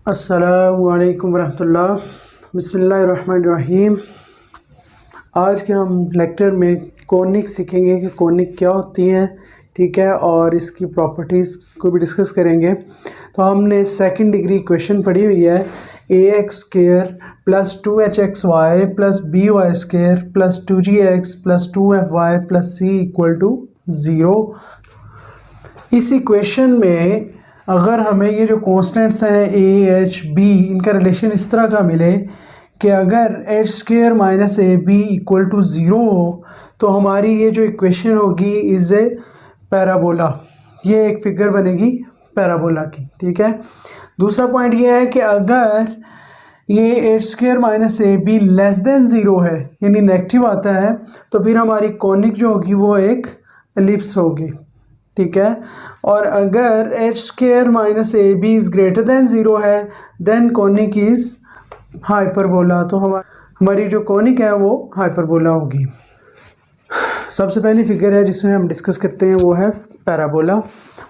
अस्सलामुअलैकुम वरहमतुल्लाह। बिस्मिल्लाहिर्रहमानिर्रहीम। आज के हम लेक्चर में कोनिक सीखेंगे कि कोनिक क्या होती हैं, ठीक है, और इसकी प्रॉपर्टीज़ को भी डिस्कस करेंगे। तो हमने सेकंड डिग्री इक्वेशन पढ़ी हुई है ax² + 2hxy + by² + 2gx + 2fy + c = 0। इस इक्वेशन में अगर हमें ये जो कॉन्स्टेंट्स हैं a, h, b, इनका रिलेशन इस तरह का मिले कि अगर h² - ab = 0 हो तो हमारी ये जो इक्वेशन होगी इज़ ए पैराबोला। ये एक फिगर बनेगी पैराबोला की, ठीक है। दूसरा पॉइंट ये है कि अगर ये h² - ab <0 है, यानी नेगेटिव आता है, तो फिर हमारी कॉनिक जो होगी वो एक एलिप्स होगी, ठीक है। और अगर h² - ab > 0 है देन कॉनिक इज़ हाइपरबोला। तो हमारी जो कॉनिक है वो हाइपरबोला होगी। सबसे पहली फिगर है जिसमें हम डिस्कस करते हैं वो है पैराबोला।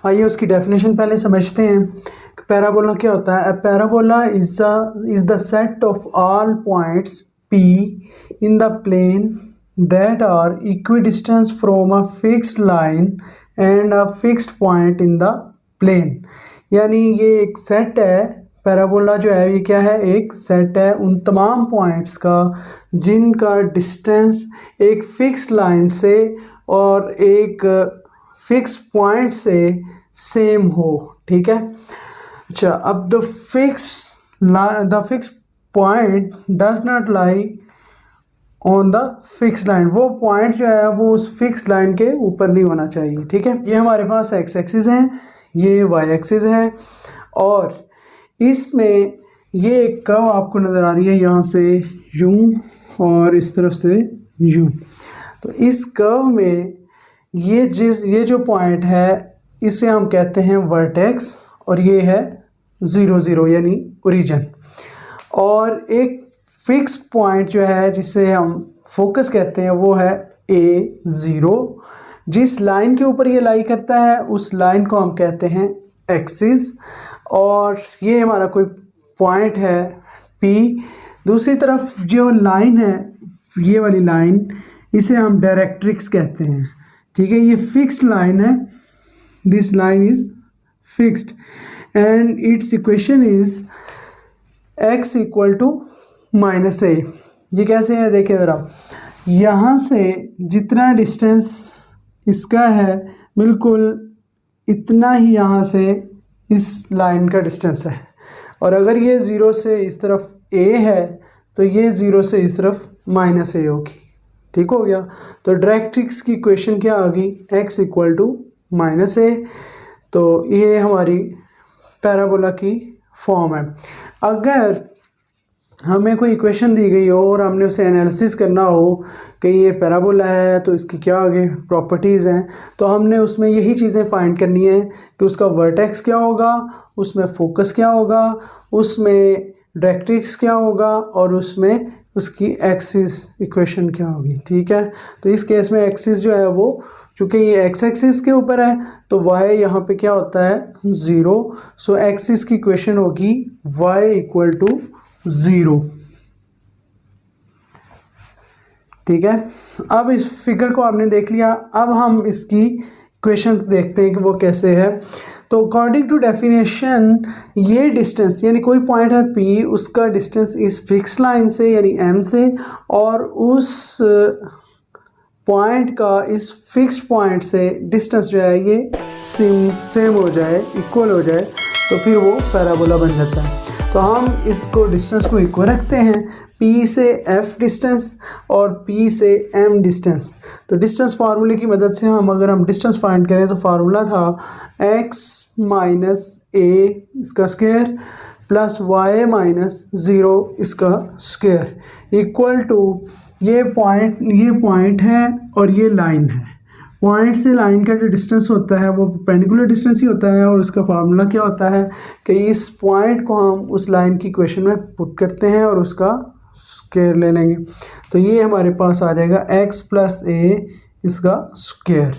आइए उसकी डेफिनेशन पहले समझते हैं। पैराबोला क्या होता है? Parabola is the set of all points P in the plane that are equidistance from a fixed line and a fixed point in the plane. यानी ये एक सेट है, पैराबोला जो है ये क्या है, एक सेट है उन तमाम पॉइंट्स का जिनका डिस्टेंस एक फिक्स्ड लाइन से और एक फिक्स पॉइंट से सेम हो, ठीक है। अच्छा, अब the fix point does not lie on the fix line. वो पॉइंट जो है वो उस फिक्स लाइन के ऊपर नहीं होना चाहिए, ठीक है। ये हमारे पास एक्स एक्सिस है, ये वाई एक्सिस है, और इसमें ये एक कर्व आपको नज़र आ रही है यहाँ से यूं और इस तरफ से यूं। तो इस कर्व में ये जो पॉइंट है इसे हम कहते हैं वर्टेक्स, और ये है 0 0 यानी ओरिजिन। और एक फिक्स पॉइंट जो है जिसे हम फोकस कहते हैं वो है A0। जिस लाइन के ऊपर ये लाई करता है उस लाइन को हम कहते हैं एक्सिस, और ये हमारा कोई पॉइंट है P। दूसरी तरफ जो लाइन है, ये वाली लाइन, इसे हम डायरेक्ट्रिक्स कहते हैं, ठीक है। ये फिक्स्ड लाइन है, this line is fixed and it's equation is x = -a। ये कैसे है देखिए ज़रा, यहाँ से जितना डिस्टेंस इसका है बिल्कुल इतना ही यहाँ से इस लाइन का डिस्टेंस है, और अगर ये 0 से इस तरफ a है तो ये 0 से इस तरफ -a होगी, ठीक हो गया। तो डायरेक्ट्रिक्स की इक्वेशन क्या आ गई, x = -a। तो ये हमारी पैराबोला की फॉर्म है। अगर हमें कोई इक्वेशन दी गई हो और हमने उसे एनालिसिस करना हो कि ये पैराबोला है तो इसकी क्या आगे प्रॉपर्टीज़ हैं, तो हमने उसमें यही चीज़ें फाइंड करनी है कि उसका वर्टेक्स क्या होगा, उसमें फोकस क्या होगा, उसमें डायरेक्ट्रिक्स क्या होगा, और उसमें उसकी एक्सिस इक्वेशन क्या होगी, ठीक है। तो इस केस में एक्सिस जो है वो, चूँकि ये एक्स एक्सिस के ऊपर है तो y यहाँ पे क्या होता है 0। सो एक्सिस की इक्वेशन होगी y = 0, ठीक है। अब इस फिगर को आपने देख लिया, अब हम इसकी इक्वेशन देखते हैं कि वो कैसे है। तो अकॉर्डिंग टू डेफिनेशन ये डिस्टेंस, यानी कोई पॉइंट है P, उसका डिस्टेंस इस फिक्स लाइन से यानी M से, और उस पॉइंट का इस फिक्स पॉइंट से डिस्टेंस जो है ये सेम हो जाए, इक्वल हो जाए, तो फिर वो पैराबोला बन जाता है। तो हम इसको डिस्टेंस को इक्वल रखते हैं, P से F डिस्टेंस और P से M डिस्टेंस। तो डिस्टेंस फार्मूले की मदद से अगर हम डिस्टेंस फाइंड करें तो फार्मूला था x - a इसका स्क्वायर + y - 0 इसका स्क्वायर इक्वल टू ये पॉइंट है और ये लाइन है। पॉइंट से लाइन का जो डिस्टेंस होता है वो परपेंडिकुलर डिस्टेंस ही होता है, और उसका फार्मूला क्या होता है कि इस पॉइंट को हम उस लाइन की इक्वेशन में पुट करते हैं और उसका स्क्वायर ले लेंगे। तो ये हमारे पास आ जाएगा x + a इसका स्क्वायर।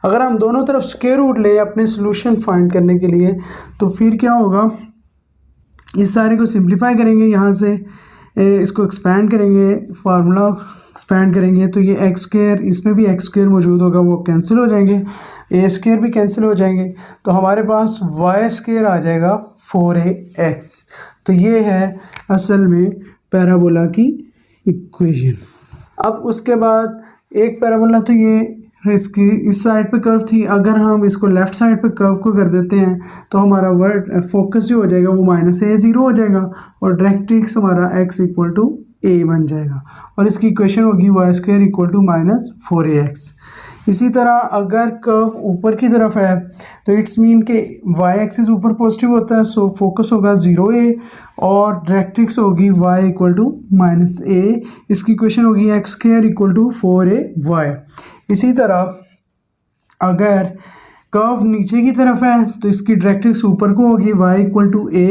अगर हम दोनों तरफ स्क्वायर रूट लें अपने सोल्यूशन फाइंड करने के लिए तो फिर क्या होगा, इस सारे को सिंप्लीफाई करेंगे, यहाँ से इसको एक्सपैंड करेंगे, फार्मूला एक्सपैंड करेंगे तो ये एक्स स्क्वायर, इसमें भी एक्स स्क्वायर मौजूद होगा, वो कैंसिल हो जाएंगे, ए स्क्वायर भी कैंसिल हो जाएंगे, तो हमारे पास वाई स्क्वायर आ जाएगा 4ax। तो ये है असल में पैराबोला की इक्वेशन। अब उसके बाद एक पैराबोला तो ये इसकी इस साइड पे कर्व थी, अगर हम इसको लेफ़्ट साइड पे कर्व को कर देते हैं तो हमारा वर्ड फोकस जो हो जाएगा वो -a0 हो जाएगा और डायरेक्ट्रिक्स हमारा x इक्वल टू a बन जाएगा और इसकी इक्वेशन होगी Y square equal to -4ax। इसी तरह अगर कर्व ऊपर की तरफ है तो इट्स मीन के वाई एक्सिस ऊपर पॉजिटिव होता है, सो फोकस होगा 0a और डायरेक्ट्रिक्स होगी y इक्वल टू -a। इसकी इक्वेशन होगी x square equal to 4ay। इसी तरह अगर कर्व नीचे की तरफ है तो इसकी डायरेक्ट्रिक्स ऊपर को होगी y equal to a,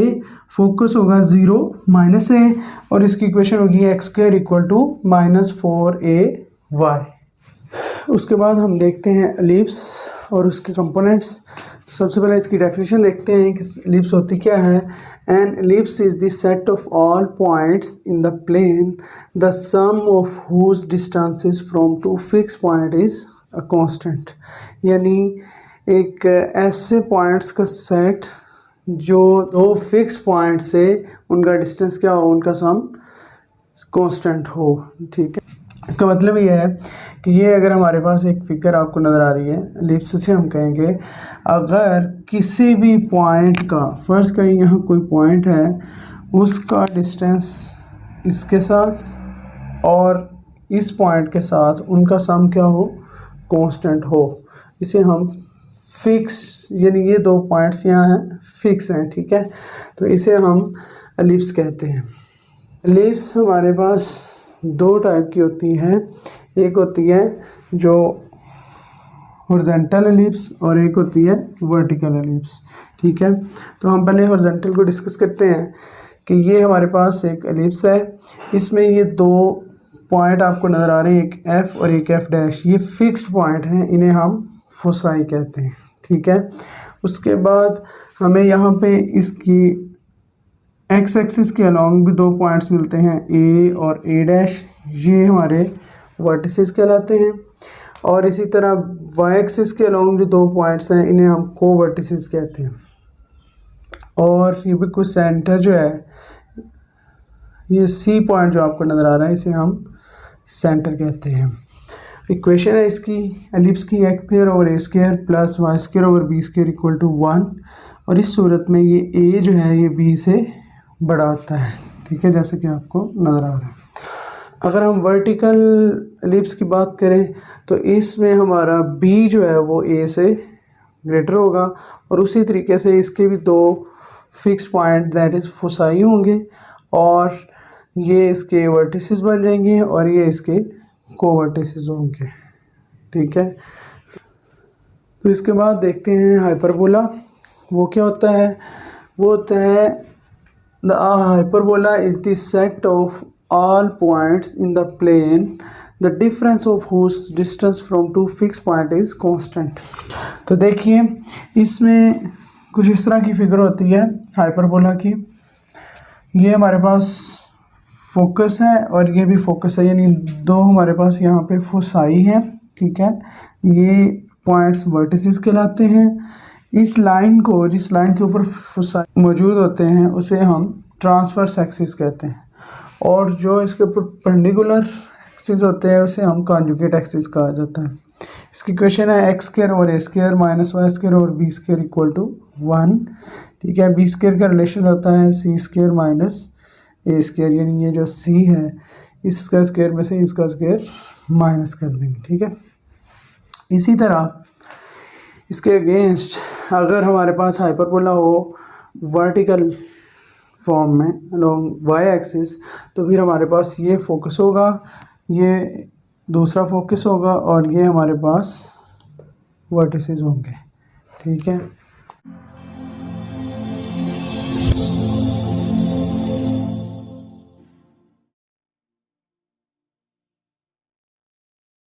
focus होगा 0 -a और इसकी इक्वेशन होगी x square equal to -4ay। उसके बाद हम देखते हैं एलिप्स और उसके कंपोनेंट्स। सबसे पहले इसकी डेफिनेशन देखते हैं कि एलिप्स होती क्या है। An ellipse is the set of all points in the plane the sum of whose distances from two fix point is a constant. यानी एक ऐसे पॉइंट्स का सेट जो दो फिक्स पॉइंट से उनका डिस्टेंस क्या हो, उनका सम कांस्टेंट हो। ठीक है, इसका मतलब ये है कि ये अगर हमारे पास एक फिगर आपको नज़र आ रही है, एलिप्स से हम कहेंगे अगर किसी भी पॉइंट का, फ़र्ज़ करें यहाँ कोई पॉइंट है, उसका डिस्टेंस इसके साथ और इस पॉइंट के साथ उनका सम क्या हो, कांस्टेंट हो, इसे हम फिक्स, यानी ये दो पॉइंट्स यहाँ हैं फिक्स हैं। ठीक है, तो इसे हम एलिप्स कहते हैं। एलिप्स हमारे पास दो टाइप की होती हैं, एक होती है जो हॉरिजॉन्टल एलिप्स और एक होती है वर्टिकल एलिप्स। ठीक है, तो हम पहले हॉरिजॉन्टल को डिस्कस करते हैं कि ये हमारे पास एक एलिप्स है, इसमें ये दो पॉइंट आपको नज़र आ रहे हैं, एक एफ और एक एफ डैश, ये फिक्स्ड पॉइंट हैं, इन्हें हम फोसाई कहते हैं। ठीक है, उसके बाद हमें यहाँ पे इसकी एक्स एक्सिस के अलॉन्ग भी दो पॉइंट्स मिलते हैं, ए और ए डैश, ये हमारे वर्टिसेस कहलाते हैं। और इसी तरह वाई एक्सिस के अलॉन्ग जो दो पॉइंट्स हैं, इन्हें हम को वर्टिसेस कहते हैं। और ये भी कुछ सेंटर जो है, ये सी पॉइंट जो आपको नज़र आ रहा है, इसे हम सेंटर कहते हैं। इक्वेशन है इसकी एलिप्स की x square over a square plus y square over b square equal to 1, और इस सूरत में ये ए जो है ये बी से बड़ा होता है। ठीक है, जैसे कि आपको नज़र आ रहा है। अगर हम वर्टिकल एलिप्स की बात करें तो इसमें हमारा बी जो है वो ए से ग्रेटर होगा और उसी तरीके से इसके भी दो fix point that is foci होंगे और ये इसके वर्टिसेस बन जाएंगे और ये इसके को वर्टिसेस होंगे। ठीक है, तो इसके बाद देखते हैं हाइपरबोला। वो क्या होता है, वो होता है the hyperbola is the set of all points in the plane the difference of whose distance from two fix point is constant. तो देखिए इसमें कुछ इस तरह की फिगर होती है हाइपरबोला की। ये हमारे पास फोकस है और ये भी फोकस है, यानी दो हमारे पास यहाँ पे फोसाई है। ठीक है, ये पॉइंट्स वर्टिसेस कहलाते हैं। इस लाइन को, जिस लाइन के ऊपर फोसाई मौजूद होते हैं, उसे हम ट्रांसवर्स एक्सिस कहते हैं और जो इसके ऊपर परपेंडिकुलर एक्सिस होते हैं उसे हम कॉन्जुगेट एक्सिस कहा जाता है। इसकी इक्वेशन है x square over a square minus y square over b square equal to 1। ठीक है, बी स्क्वायर का रिलेशन होता है c square minus a square, यानी ये जो सी है इसका स्क्वायर में से इसका स्क्वायर माइनस कर देंगे। ठीक है, इसी तरह इसके अगेंस्ट अगर हमारे पास हाइपरबोला हो वर्टिकल फॉर्म में अलोंग वाई एक्सिस, तो फिर हमारे पास ये फोकस होगा, ये दूसरा फोकस होगा और ये हमारे पास वर्टिसेस होंगे। ठीक है।